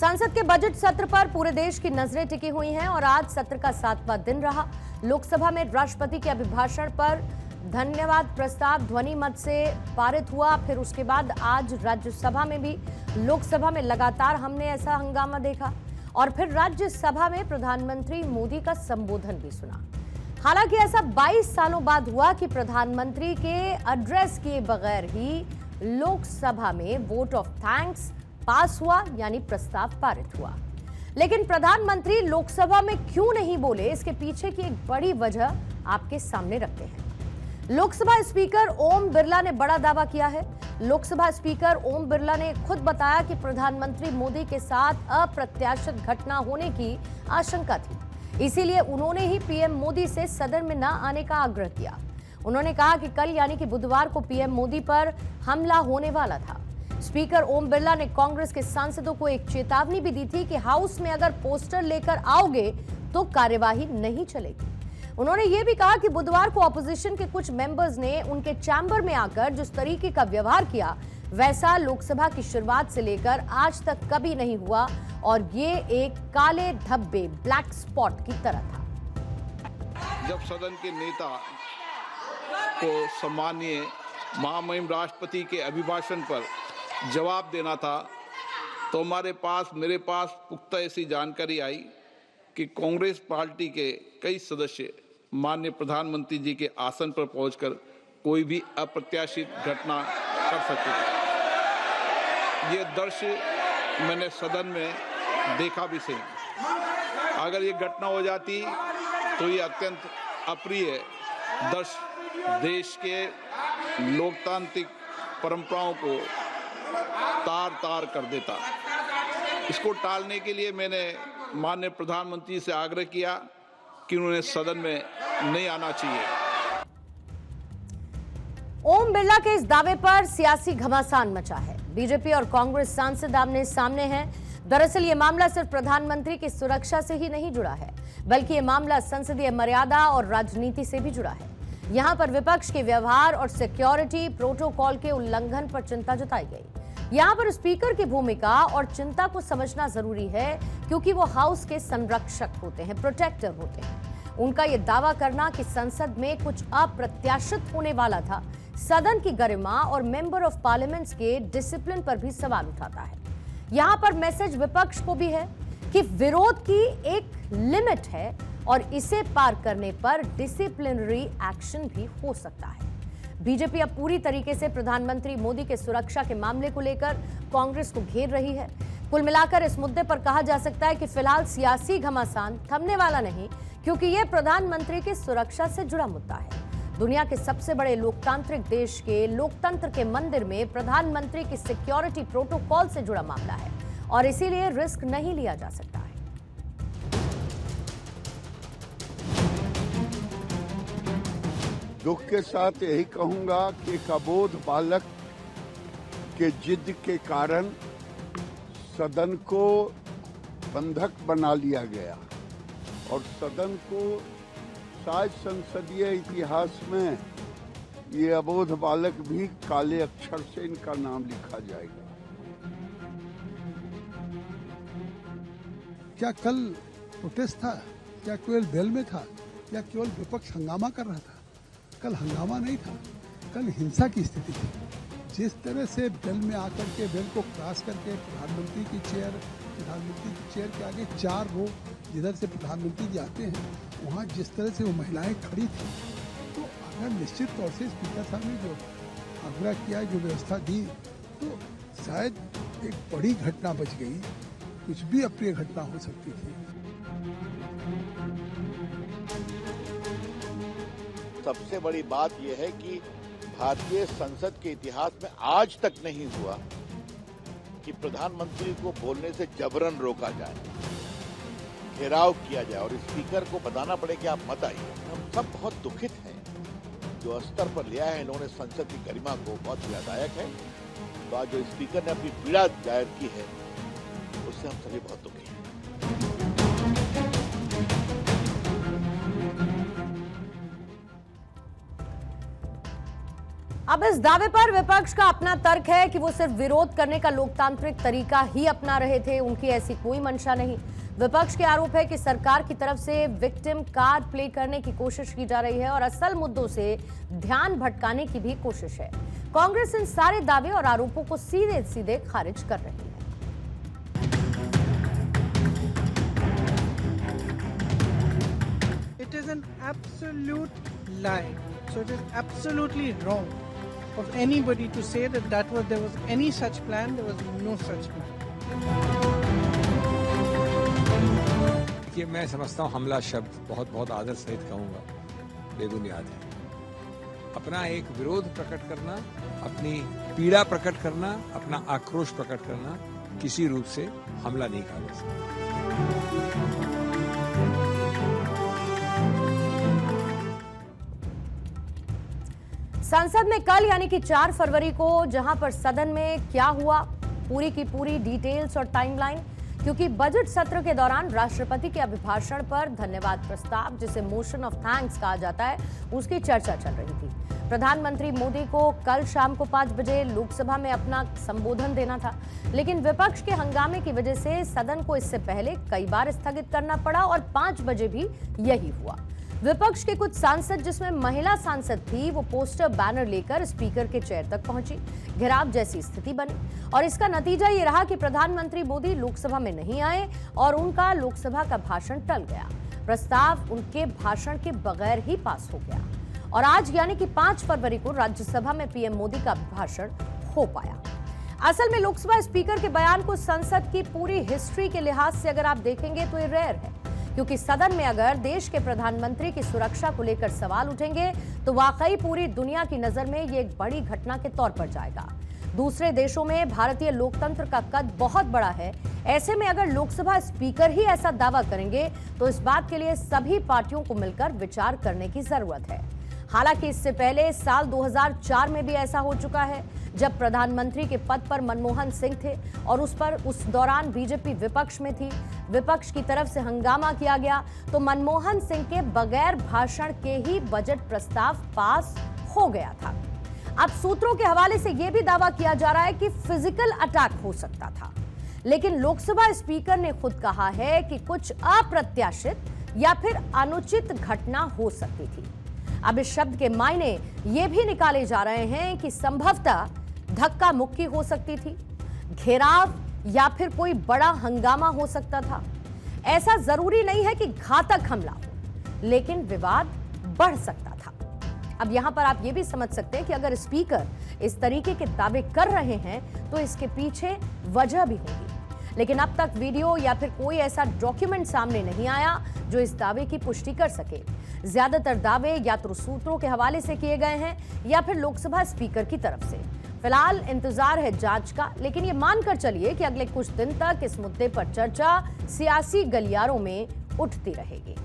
संसद के बजट सत्र पर पूरे देश की नजरें टिकी हुई हैं और आज सत्र का 7वां दिन रहा। लोकसभा में राष्ट्रपति के अभिभाषण पर धन्यवाद प्रस्ताव ध्वनि मत से पारित हुआ। फिर उसके बाद आज राज्यसभा में भी, लोकसभा में लगातार हमने ऐसा हंगामा देखा और फिर राज्यसभा में प्रधानमंत्री मोदी का संबोधन भी सुना। हालांकि ऐसा 22 सालों बाद हुआ कि प्रधानमंत्री के एड्रेस किए बगैर ही लोकसभा में वोट ऑफ थैंक्स पास हुआ, यानी प्रस्ताव पारित हुआ। लेकिन प्रधानमंत्री लोकसभा में क्यों नहीं बोले, इसके पीछे की एक बड़ी वजह आपके सामने रखते हैं। लोकसभा स्पीकर ओम बिरला ने बड़ा दावा किया है। लोकसभा स्पीकर ओम बिरला ने खुद बताया कि प्रधानमंत्री मोदी के साथ अप्रत्याशित घटना होने की आशंका थी, इसीलिए उन्होंने ही पीएम मोदी से सदन में न आने का आग्रह किया। उन्होंने कहा कि कल यानी कि बुधवार को पीएम मोदी पर हमला होने वाला था। स्पीकर ओम बिरला ने कांग्रेस के सांसदों को एक चेतावनी भी दी थी कि हाउस में अगर पोस्टर लेकर आओगे तो कार्यवाही नहीं चलेगी। उन्होंने यह भी कहा कि बुधवार को ऑपोजिशन के कुछ मेंबर्स ने उनके चैम्बर में आकर जिस तरीके का व्यवहार किया, वैसा लोकसभा की शुरुआत से लेकर आज तक कभी नहीं हुआ और ये एक काले धब्बे, ब्लैक स्पॉट की तरह था। जब सदन के नेता को सम्माननीय महामहिम राष्ट्रपति के अभिभाषण पर जवाब देना था, तो मेरे पास पुख्ता ऐसी जानकारी आई कि कांग्रेस पार्टी के कई सदस्य माननीय प्रधानमंत्री जी के आसन पर पहुंचकर कोई भी अप्रत्याशित घटना कर सकते थे। ये दृश्य मैंने सदन में देखा भी सही। अगर ये घटना हो जाती तो ये अत्यंत अप्रिय दृश्य देश के लोकतांत्रिक परंपराओं को तार-तार कर देता। इसको टालने के लिए मैंने माननीय प्रधानमंत्री से आग्रह किया कि उन्हें सदन में नहीं आना चाहिए। ओम बिरला के इस दावे पर सियासी घमासान मचा है। बीजेपी और कांग्रेस सांसद आमने सामने हैं। दरअसल ये मामला सिर्फ प्रधानमंत्री की सुरक्षा से ही नहीं जुड़ा है, बल्कि ये मामला संसदीय मर्यादा और राजनीति से भी जुड़ा है। यहां पर विपक्ष के व्यवहार और सिक्योरिटी प्रोटोकॉल के उल्लंघन पर चिंता जताई गई। यहां पर स्पीकर की भूमिका और चिंता को समझना जरूरी है, क्योंकि वो हाउस के संरक्षक होते हैं, प्रोटेक्टर होते हैं। उनका यह दावा करना कि संसद में कुछ अप्रत्याशित होने वाला था, सदन की गरिमा और मेंबर ऑफ पार्लियामेंट्स के डिसिप्लिन पर भी सवाल उठाता है। यहां पर मैसेज विपक्ष को भी है कि विरोध की एक लिमिट है और इसे पार करने पर डिसिप्लिनरी एक्शन भी हो सकता है। बीजेपी अब पूरी तरीके से प्रधानमंत्री मोदी के सुरक्षा के मामले को लेकर कांग्रेस को घेर रही है। कुल मिलाकर इस मुद्दे पर कहा जा सकता है कि फिलहाल सियासी घमासान थमने वाला नहीं, क्योंकि यह प्रधानमंत्री की सुरक्षा से जुड़ा मुद्दा है। दुनिया के सबसे बड़े लोकतांत्रिक देश के लोकतंत्र के मंदिर में प्रधानमंत्री की सिक्योरिटी प्रोटोकॉल से जुड़ा मामला है और इसीलिए रिस्क नहीं लिया जा सकता है। दुख के साथ यही कहूंगा कि एक अबोध बालक के जिद के कारण सदन को बंधक बना लिया गया और सदन को शायद संसदीय इतिहास में ये अबोध बालक भी काले अक्षर से इनका नाम लिखा जाएगा। क्या कल प्रोटेस्ट था? क्या केवल बेल में था? या केवल विपक्ष हंगामा कर रहा था? कल हंगामा नहीं था, कल हिंसा की स्थिति थी। जिस तरह से बेल में आकर के बेल को क्रॉस करके प्रधानमंत्री की चेयर के आगे 4 रो जिधर से प्रधानमंत्री जी आते हैं, वहाँ जिस तरह से वो महिलाएं खड़ी थी, तो अगर निश्चित तौर से स्पीकर साहब ने जो आग्रह किया, जो व्यवस्था दी, तो शायद एक बड़ी घटना बच गई। कुछ भी अप्रिय घटना हो सकती थी। सबसे बड़ी बात यह है कि भारतीय संसद के इतिहास में आज तक नहीं हुआ कि प्रधानमंत्री को बोलने से जबरन रोका जाए, घेराव किया जाए और स्पीकर को बताना पड़े कि आप मत आइए। हम सब बहुत दुखित हैं। जो स्तर पर लिया है इन्होंने संसद की गरिमा को, बहुत पीड़ादायक है। तो आज जो स्पीकर ने अपनी पीड़ा जाहिर की है, उससे हम सभी बहुत दुखी हैं। अब इस दावे पर विपक्ष का अपना तर्क है कि वो सिर्फ विरोध करने का लोकतांत्रिक तरीका ही अपना रहे थे, उनकी ऐसी कोई मंशा नहीं। विपक्ष के आरोप है कि सरकार की तरफ से विक्टिम कार्ड प्ले करने की कोशिश की जा रही है और असल मुद्दों से ध्यान भटकाने की भी कोशिश है। कांग्रेस इन सारे दावे और आरोपों को सीधे सीधे खारिज कर रही है। It is an absolute lie. So it is absolutely wrong of anybody to say that there was any such plan. There was no such plan. देखिए, मैं समझता हूँ हमला शब्द बहुत आदर सहित कहूँगा बेबुनियाद है। अपना एक विरोध प्रकट करना, अपनी पीड़ा प्रकट करना, अपना आक्रोश प्रकट करना किसी रूप से हमला नहीं कहा जा सकता। संसद में कल यानी कि 4 फरवरी को जहां पर सदन में क्या हुआ, पूरी की पूरी डिटेल्स और टाइमलाइन, क्योंकि बजट सत्र के दौरान राष्ट्रपति के अभिभाषण पर धन्यवाद प्रस्ताव, जिसे मोशन ऑफ थैंक्स कहा जाता है, उसकी चर्चा चल रही थी। प्रधानमंत्री मोदी को कल शाम को 5 बजे लोकसभा में अपना संबोधन देना था, लेकिन विपक्ष के हंगामे की वजह से सदन को इससे पहले कई बार स्थगित करना पड़ा और 5 बजे भी यही हुआ। विपक्ष के कुछ सांसद, जिसमें महिला सांसद थी, वो पोस्टर बैनर लेकर स्पीकर के चेयर तक पहुंची। घेराव जैसी स्थिति बनी और इसका नतीजा ये रहा कि प्रधानमंत्री मोदी लोकसभा में नहीं आए और उनका लोकसभा का भाषण टल गया। प्रस्ताव उनके भाषण के बगैर ही पास हो गया और आज यानी कि 5 फरवरी को राज्यसभा में पीएम मोदी का अभिभाषण हो पाया। असल में लोकसभा स्पीकर के बयान को संसद की पूरी हिस्ट्री के लिहाज से अगर आप देखेंगे तो ये रेयर है, क्योंकि सदन में अगर देश के प्रधानमंत्री की सुरक्षा को लेकर सवाल उठेंगे तो वाकई पूरी दुनिया की नजर में ये एक बड़ी घटना के तौर पर जाएगा। दूसरे देशों में भारतीय लोकतंत्र का कद बहुत बड़ा है, ऐसे में अगर लोकसभा स्पीकर ही ऐसा दावा करेंगे तो इस बात के लिए सभी पार्टियों को मिलकर विचार करने की जरूरत है। हालांकि इससे पहले साल 2004 में भी ऐसा हो चुका है, जब प्रधानमंत्री के पद पर मनमोहन सिंह थे और उस दौरान बीजेपी विपक्ष में थी। विपक्ष की तरफ से हंगामा किया गया तो मनमोहन सिंह के बगैर भाषण के ही बजट प्रस्ताव पास हो गया था। अब सूत्रों के हवाले से यह भी दावा किया जा रहा है कि फिजिकल अटैक हो सकता था, लेकिन लोकसभा स्पीकर ने खुद कहा है कि कुछ अप्रत्याशित या फिर अनुचित घटना हो सकती थी। अब इस शब्द के मायने ये भी निकाले जा रहे हैं कि संभवतः धक्का मुक्की हो सकती थी, घेराव या फिर कोई बड़ा हंगामा हो सकता था। ऐसा जरूरी नहीं है कि घातक हमला हो, लेकिन विवाद बढ़ सकता था। अब यहां पर आप ये भी समझ सकते हैं कि अगर स्पीकर इस तरीके के दावे कर रहे हैं तो इसके पीछे वजह भी होगी, लेकिन अब तक वीडियो या फिर कोई ऐसा डॉक्यूमेंट सामने नहीं आया जो इस दावे की पुष्टि कर सके। ज्यादातर दावे या तो सूत्रों के हवाले से किए गए हैं या फिर लोकसभा स्पीकर की तरफ से। फिलहाल इंतजार है जांच का, लेकिन ये मानकर चलिए कि अगले कुछ दिन तक इस मुद्दे पर चर्चा सियासी गलियारों में उठती रहेगी।